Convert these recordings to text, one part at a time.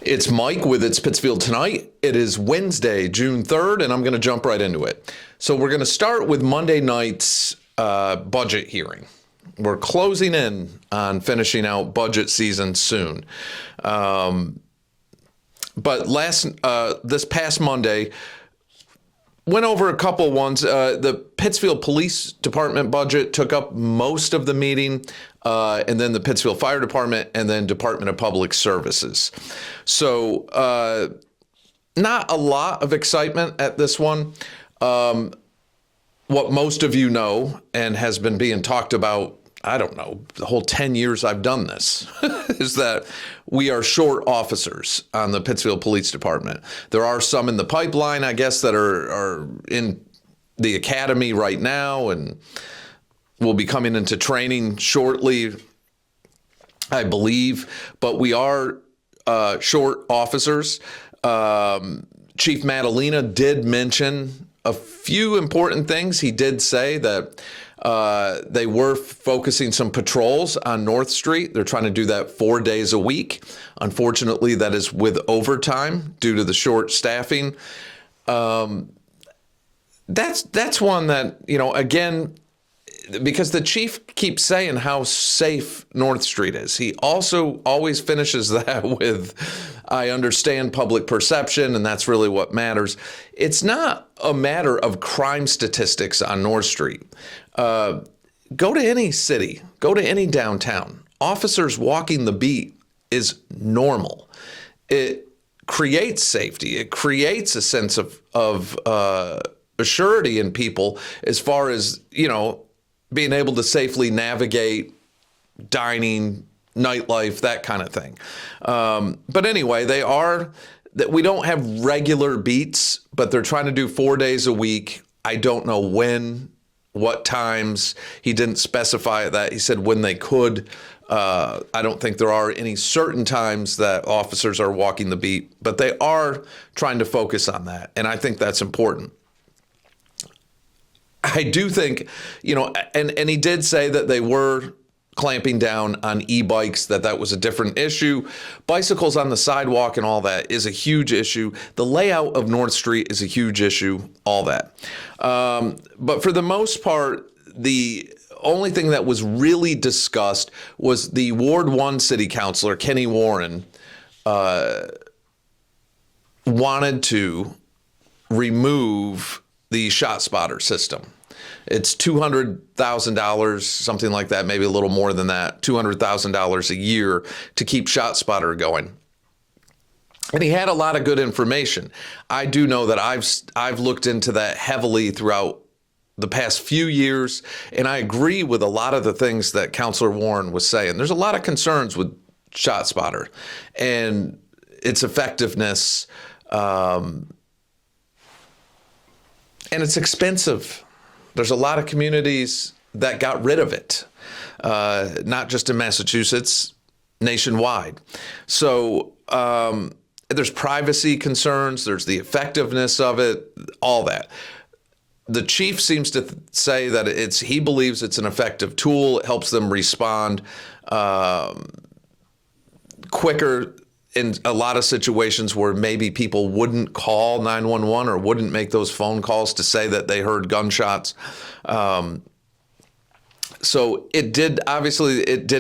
It's Mike with It's Pittsfield Tonight. It is Wednesday, June 3rd, and I'm going to jump right into it. So we're going to start with Monday night's budget hearing. We're closing in on finishing out budget season soon. But this past Monday, went over a couple ones. The Pittsfield Police Department budget took up most of the meeting, and then the Pittsfield Fire Department, and then Department of Public Services. So not a lot of excitement at this one. What most of you know and has been being talked about, I don't know, the whole 10 years I've done this, is that we are short officers on the Pittsfield Police Department. There are some in the pipeline, I guess, that are in the academy right now and will be coming into training shortly, I believe. But we are short officers. Chief Madalena did mention a few important things. He did say that they were focusing some patrols on North Street. They're trying to do that 4 days a week. Unfortunately, that is with overtime due to the short staffing. That's one that, again, because the chief keeps saying how safe North Street is. He also always finishes that with, I understand public perception, and that's really what matters. It's not a matter of crime statistics on North Street. Go to any city, go to any downtown. Officers walking the beat is normal. It creates safety. It creates a sense of assurity in people as far as, being able to safely navigate dining, nightlife, that kind of thing. But anyway, we don't have regular beats, but they're trying to do 4 days a week. I don't know when, what times. He didn't specify that. He said when they could. I don't think there are any certain times that officers are walking the beat, but they are trying to focus on that. And I think that's important. I do think, and he did say that they were clamping down on e-bikes, that was a different issue. Bicycles on the sidewalk and all that is a huge issue. The layout of North Street is a huge issue, all that. But for the most part, the only thing that was really discussed was the Ward 1 city councilor, Kenny Warren, wanted to remove the Shotspotter system. It's $200,000, something like that, maybe a little more than that, $200,000 a year to keep Shotspotter going. And he had a lot of good information. I do know that I've looked into that heavily throughout the past few years, and I agree with a lot of the things that Councilor Warren was saying. There's a lot of concerns with Shotspotter and its effectiveness, and it's expensive. There's a lot of communities that got rid of it, not just in Massachusetts, nationwide. So there's privacy concerns, there's the effectiveness of it, all that. The chief seems to say that he believes it's an effective tool. It helps them respond quicker in a lot of situations where maybe people wouldn't call 911 or wouldn't make those phone calls to say that they heard gunshots. So it did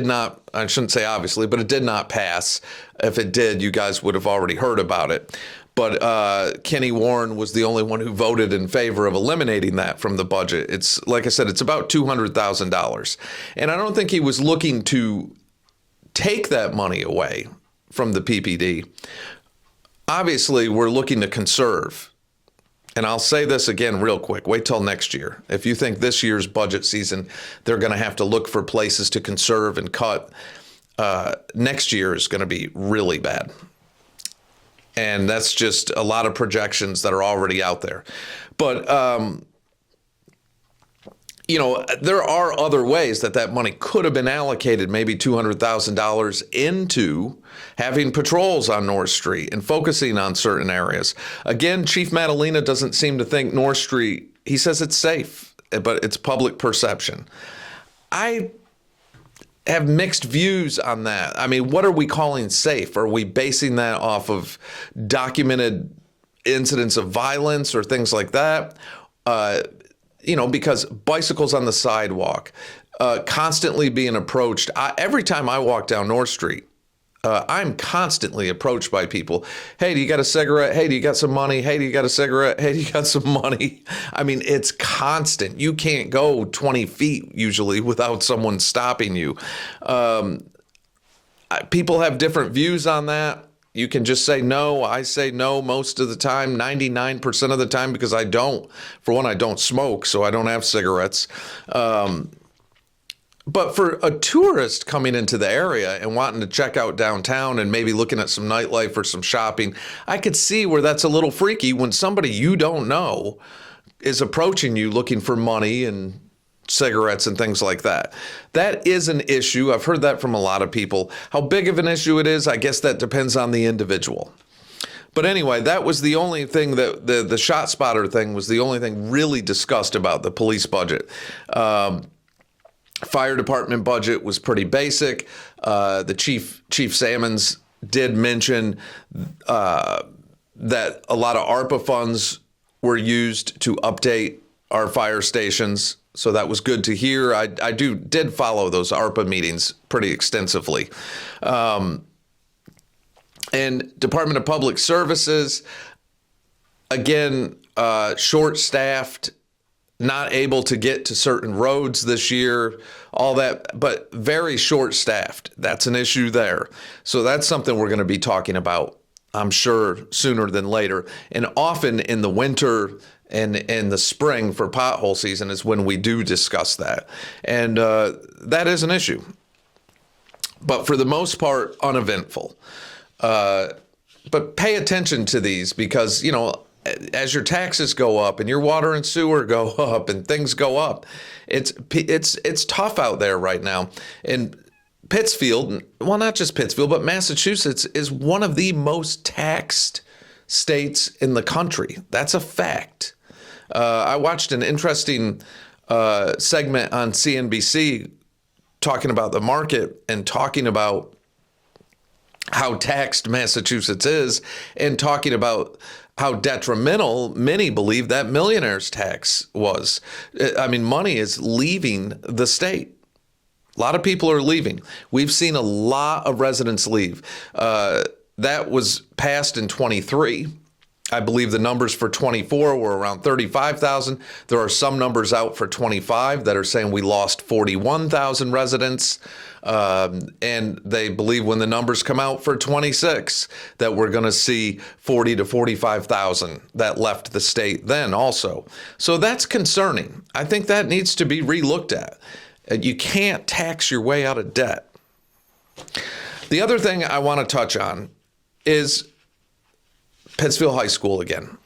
not, I shouldn't say obviously, but it did not pass. If it did, you guys would have already heard about it. But Kenny Warren was the only one who voted in favor of eliminating that from the budget. It's, like I said, it's about $200,000. And I don't think he was looking to take that money away from the PPD. Obviously, we're looking to conserve. And I'll say this again real quick. Wait till next year. If you think this year's budget season, they're going to have to look for places to conserve and cut, next year is going to be really bad. And that's just a lot of projections that are already out there. But there are other ways that money could have been allocated, maybe $200,000 into having patrols on North Street and focusing on certain areas. Again, Chief Madalena doesn't seem to think North Street, he says it's safe, but it's public perception. have mixed views on that. I mean, what are we calling safe? Are we basing that off of documented incidents of violence or things like that? Because bicycles on the sidewalk, constantly being approached. Every time I walk down North Street, I'm constantly approached by people. Hey, do you got a cigarette? Hey, do you got some money? Hey, do you got a cigarette? Hey, do you got some money? I mean, it's constant. You can't go 20 feet usually without someone stopping you. People have different views on that. You can just say no. I say no most of the time, 99% of the time, because I don't. For one, I don't smoke, so I don't have cigarettes. But for a tourist coming into the area and wanting to check out downtown and maybe looking at some nightlife or some shopping, I could see where that's a little freaky when somebody you don't know is approaching you looking for money and cigarettes and things like that. That is an issue. I've heard that from a lot of people. How big of an issue it is, I guess that depends on the individual. But anyway, that was the only thing that the Shotspotter thing was the only thing really discussed about the police budget. Fire department budget was pretty basic. The Chief Salmons did mention that a lot of ARPA funds were used to update our fire stations. So that was good to hear. I did follow those ARPA meetings pretty extensively. And Department of Public Services, again, short-staffed, not able to get to certain roads this year, all that, but very short-staffed. That's an issue there. So that's something we're going to be talking about, I'm sure, sooner than later. And often in the winter and in the spring for pothole season is when we do discuss that. And that is an issue. But for the most part, uneventful. But pay attention to these because, as your taxes go up and your water and sewer go up and things go up, it's tough out there right now. And Pittsfield, well, not just Pittsfield, but Massachusetts is one of the most taxed states in the country. That's a fact. I watched an interesting segment on CNBC talking about the market and talking about how taxed Massachusetts is and talking about how detrimental many believe that millionaire's tax was. I mean, money is leaving the state. A lot of people are leaving. We've seen a lot of residents leave. That was passed in 23. I believe the numbers for 24 were around 35,000. There are some numbers out for 25 that are saying we lost 41,000 residents. And they believe when the numbers come out for 26 that we're going to see 40 to 45,000 that left the state then also. So that's concerning. I think that needs to be relooked at. You can't tax your way out of debt. The other thing I want to touch on is Pittsfield High School again,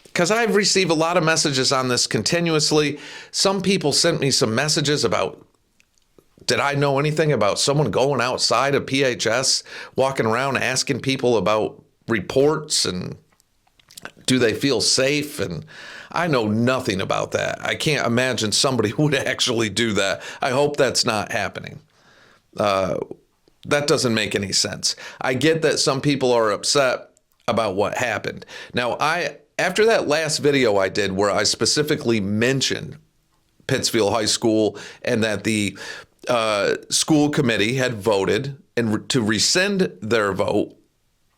because I've received a lot of messages on this continuously. Some people sent me some messages about, did I know anything about someone going outside of PHS, walking around asking people about reports and do they feel safe? And I know nothing about that. I can't imagine somebody would actually do that. I hope that's not happening. That doesn't make any sense. I get that some people are upset about what happened. Now, after that last video I did where I specifically mentioned Pittsfield High School and that the school committee had voted to rescind their vote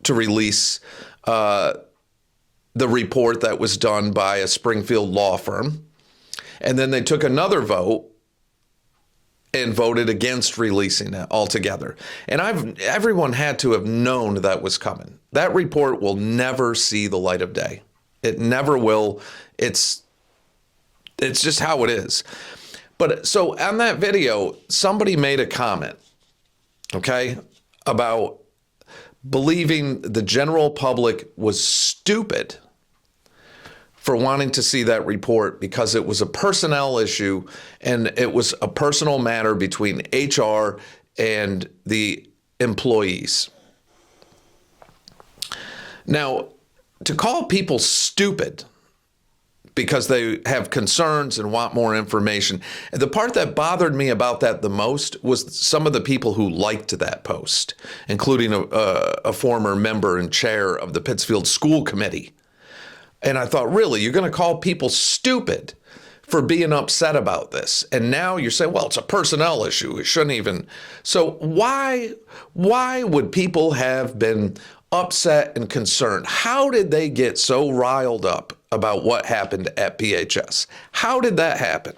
to release the report that was done by a Springfield law firm. And then they took another vote and voted against releasing it altogether. And everyone had to have known that was coming. That report will never see the light of day. It never will. It's just how it is. But so on that video, somebody made a comment, okay, about believing the general public was stupid for wanting to see that report because it was a personnel issue and it was a personal matter between HR and the employees. Now, to call people stupid because they have concerns and want more information. And the part that bothered me about that the most was some of the people who liked that post, including a former member and chair of the Pittsfield School Committee. And I thought, really, you're going to call people stupid for being upset about this? And now you're saying, well, it's a personnel issue. It shouldn't even. So why would people have been upset and concerned? How did they get so riled up about what happened at PHS? How did that happen?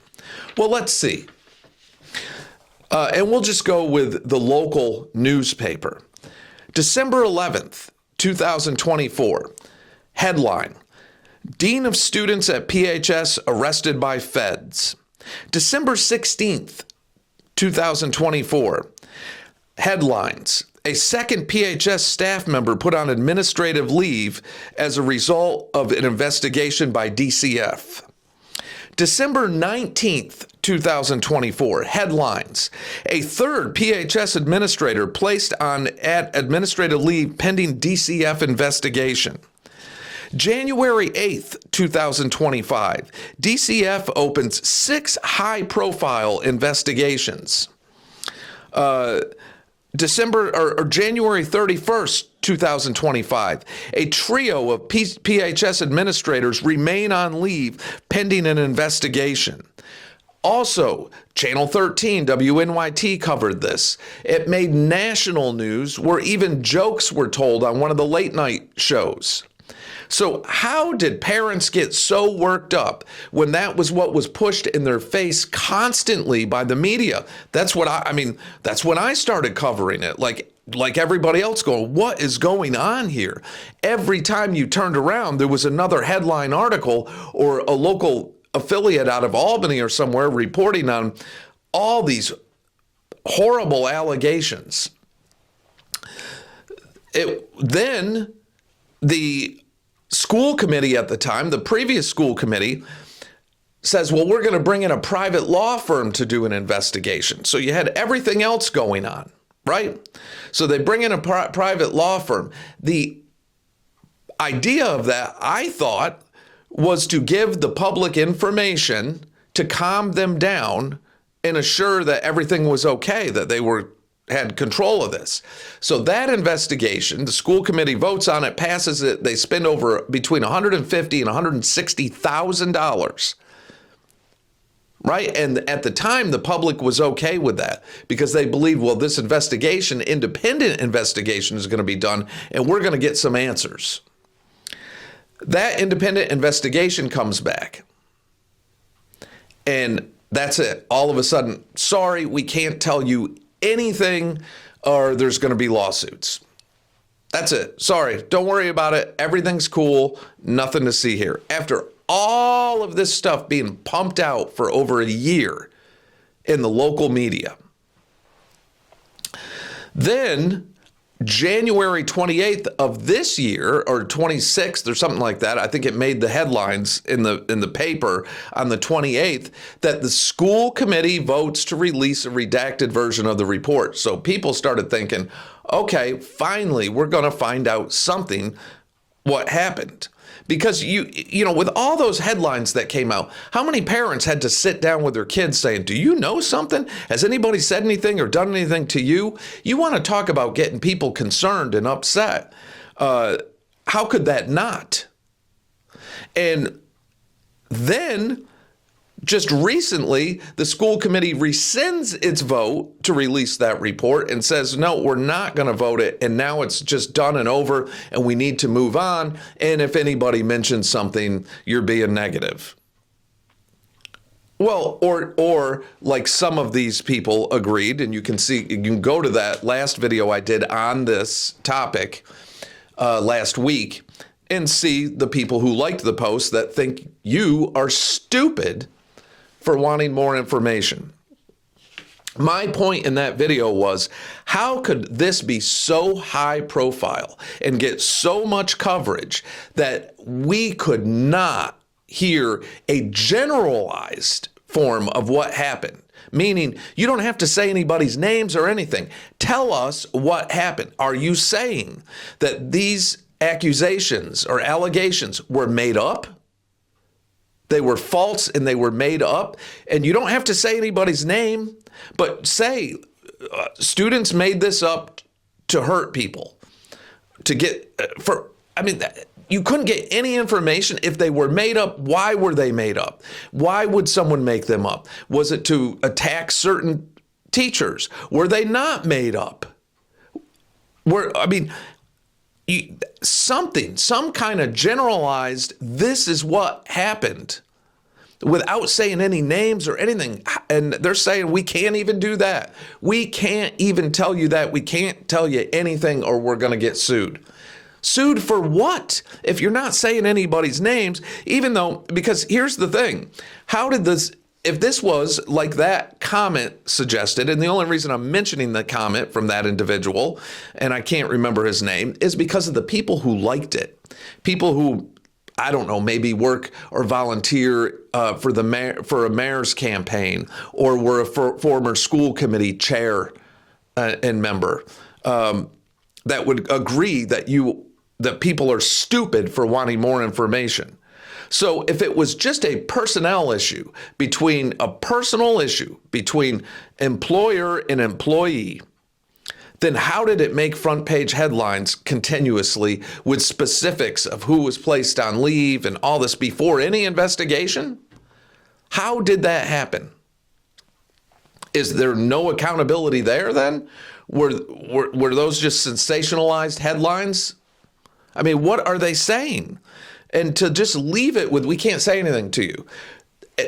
Well, let's see. And we'll just go with the local newspaper. December 11th, 2024, headline, Dean of Students at PHS arrested by feds. December 16th, 2024, headlines, a second PHS staff member put on administrative leave as a result of an investigation by DCF. December 19th, 2024, headlines, a third PHS administrator placed on at administrative leave pending DCF investigation. January 8th, 2025, DCF opens 6 high-profile investigations. January 31st, 2025, a trio of PHS administrators remain on leave pending an investigation. Also, Channel 13, WNYT covered this. It made national news where even jokes were told on one of the late night shows. So how did parents get so worked up when that was what was pushed in their face constantly by the media? That's what that's when I started covering it. Like everybody else going, what is going on here? Every time you turned around, there was another headline article or a local affiliate out of Albany or somewhere reporting on all these horrible allegations. Then the school committee at the time, the previous school committee, says, well, we're going to bring in a private law firm to do an investigation. So you had everything else going on, right? So they bring in a private law firm. The idea of that, I thought, was to give the public information to calm them down and assure that everything was okay, that they had control of this. So that investigation, the school committee votes on it, passes it. They spend over between $150,000 and $160,000, right? And at the time, the public was okay with that because they believed, well, this investigation, independent investigation, is going to be done, and we're going to get some answers. That independent investigation comes back, and that's it. All of a sudden, sorry, we can't tell you anything, or there's going to be lawsuits. That's it. Sorry, don't worry about it. Everything's cool. Nothing to see here. After all of this stuff being pumped out for over a year in the local media. Then January 28th of this year, or 26th or something like that, I think it made the headlines in the paper on the 28th, that the school committee votes to release a redacted version of the report. So people started thinking, okay, finally, we're going to find out something, what happened. Because you know, with all those headlines that came out, how many parents had to sit down with their kids saying, do you know something? Has anybody said anything or done anything to you? You want to talk about getting people concerned and upset. How could that not? And then just recently, the school committee rescinds its vote to release that report and says, no, we're not going to vote it. And now it's just done and over, and we need to move on. And if anybody mentions something, you're being negative. Well, or like some of these people agreed, and you can go to that last video I did on this topic last week and see the people who liked the post that think you are stupid for wanting more information. My point in that video was, how could this be so high profile and get so much coverage that we could not hear a generalized form of what happened? Meaning, you don't have to say anybody's names or anything. Tell us what happened. Are you saying that these accusations or allegations were made up? They were false and they were made up. And you don't have to say anybody's name, but say students made this up to hurt people, to get you couldn't get any information if they were made up. Why were they made up? Why would someone make them up? Was it to attack certain teachers? Were they not made up? Some kind of generalized, this is what happened, without saying any names or anything. And they're saying, we can't even do that. We can't even tell you that. We can't tell you anything or we're going to get sued. Sued for what? If you're not saying anybody's names, because here's the thing. If this was like that comment suggested, and the only reason I'm mentioning the comment from that individual, and I can't remember his name, is because of the people who liked it. People who, I don't know, maybe work or volunteer for a mayor's campaign, or were a former school committee chair and member, that would agree that people are stupid for wanting more information. So if it was just a personal issue, a personal issue between employer and employee, then how did it make front page headlines continuously with specifics of who was placed on leave and all this before any investigation? How did that happen? Is there no accountability there then? Were those just sensationalized headlines? I mean, what are they saying? And to just leave it with, we can't say anything to you.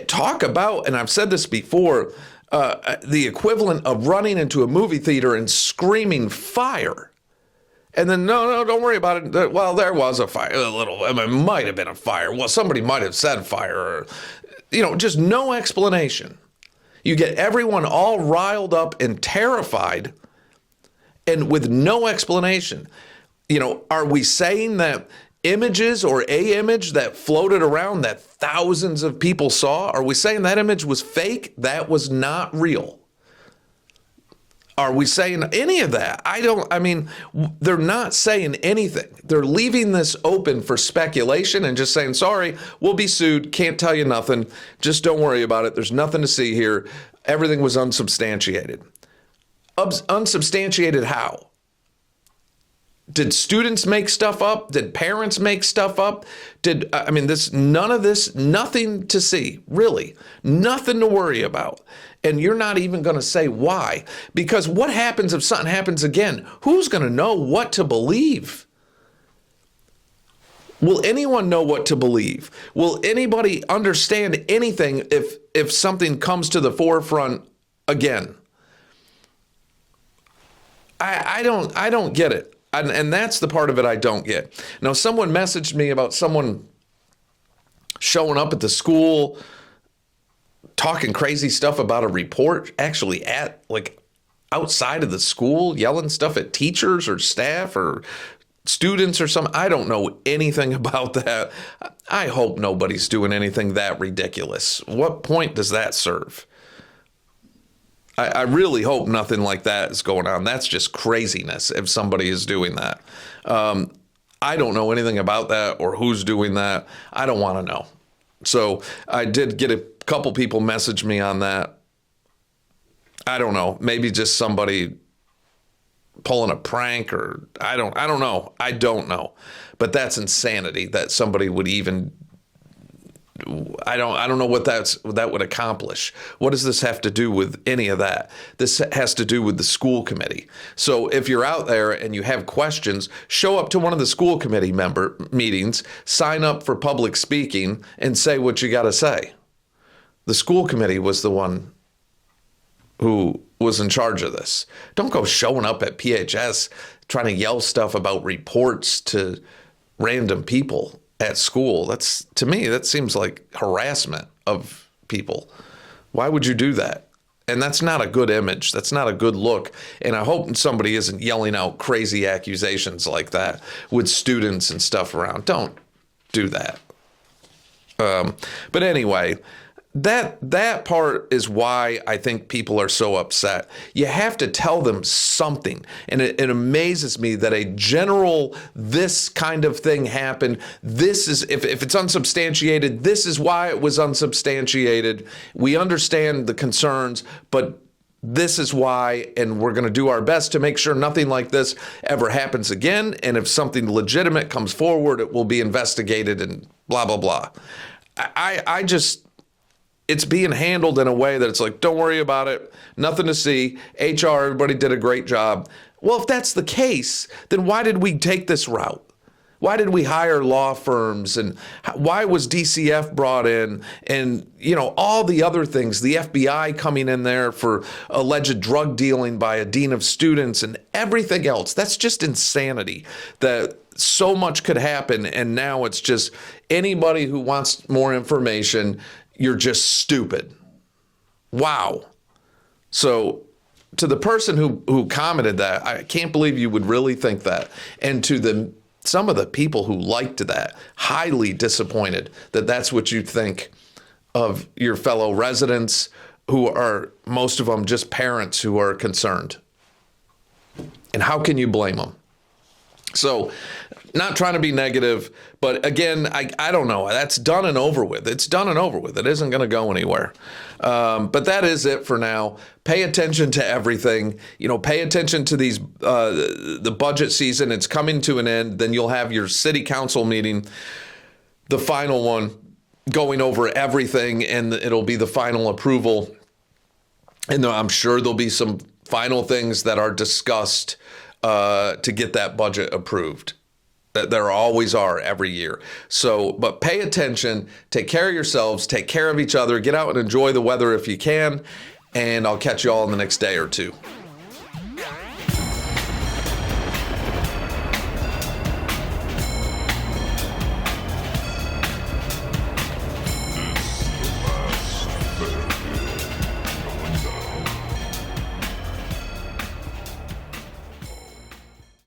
Talk about, and I've said this before, the equivalent of running into a movie theater and screaming fire. And then, no, don't worry about it. Well, there was a fire, it might have been a fire. Well, somebody might have said fire, or, just no explanation. You get everyone all riled up and terrified and with no explanation. Are we saying that images or a image that floated around that thousands of people saw, are we saying that image was fake? That was not real. Are we saying any of that? They're not saying anything. They're leaving this open for speculation and just saying, sorry, we'll be sued. Can't tell you nothing. Just don't worry about it. There's nothing to see here. Everything was unsubstantiated. Unsubstantiated how? Did students make stuff up? Did parents make stuff up? None of this, nothing to see, really, nothing to worry about. And you're not even going to say why, because what happens if something happens again? Who's going to know what to believe? Will anyone know what to believe? Will anybody understand anything if something comes to the forefront again? I don't get it. And that's the part of it I don't get. Now, someone messaged me about someone showing up at the school, talking crazy stuff about a report, actually outside of the school, yelling stuff at teachers or staff or students or something. I don't know anything about that. I hope nobody's doing anything that ridiculous. What point does that serve? I really hope nothing like that is going on. That's just craziness if somebody is doing that. I don't know anything about that or who's doing that. I don't want to know. So I did get a couple people message me on that. I don't know. Maybe just somebody pulling a prank, or I don't know. I don't know. But that's insanity that somebody would even. I don't know what that would accomplish. What does this have to do with any of that? This has to do with the school committee. So if you're out there and you have questions, show up to one of the school committee member meetings, sign up for public speaking, and say what you got to say. The school committee was the one who was in charge of this. Don't go showing up at PHS trying to yell stuff about reports to random people at school. To me, that seems like harassment of people. Why would you do that? And that's not a good image. That's not a good look. And I hope somebody isn't yelling out crazy accusations like that with students and stuff around. Don't do that. But anyway, That part is why I think people are so upset. You have to tell them something. And it amazes me that a general, this kind of thing happened. This is, if it's unsubstantiated, this is why it was unsubstantiated. We understand the concerns, but this is why, and we're going to do our best to make sure nothing like this ever happens again. And if something legitimate comes forward, it will be investigated and blah, blah, blah. I just, it's being handled in a way that it's like, don't worry about it, nothing to see. HR, everybody did a great job. Well, if that's the case, then why did we take this route? Why did we hire law firms, and why was DCF brought in, and all the other things, the FBI coming in there for alleged drug dealing by a dean of students and everything else? That's just insanity that so much could happen. And now it's just anybody who wants more information, you're just stupid. Wow. So to the person who commented that, I can't believe you would really think that. And to some of the people who liked that, highly disappointed that that's what you think of your fellow residents, who are, most of them, just parents who are concerned. And how can you blame them? So, not trying to be negative, but again, I don't know. That's done and over with. It's done and over with. It isn't going to go anywhere. But that is it for now. Pay attention to everything. Pay attention to these, the budget season. It's coming to an end. Then you'll have your city council meeting, the final one, going over everything, and it'll be the final approval. And I'm sure there'll be some final things that are discussed to get that budget approved. That there always are every year. So, but pay attention, take care of yourselves, take care of each other, get out and enjoy the weather if you can, and I'll catch you all in the next day or two.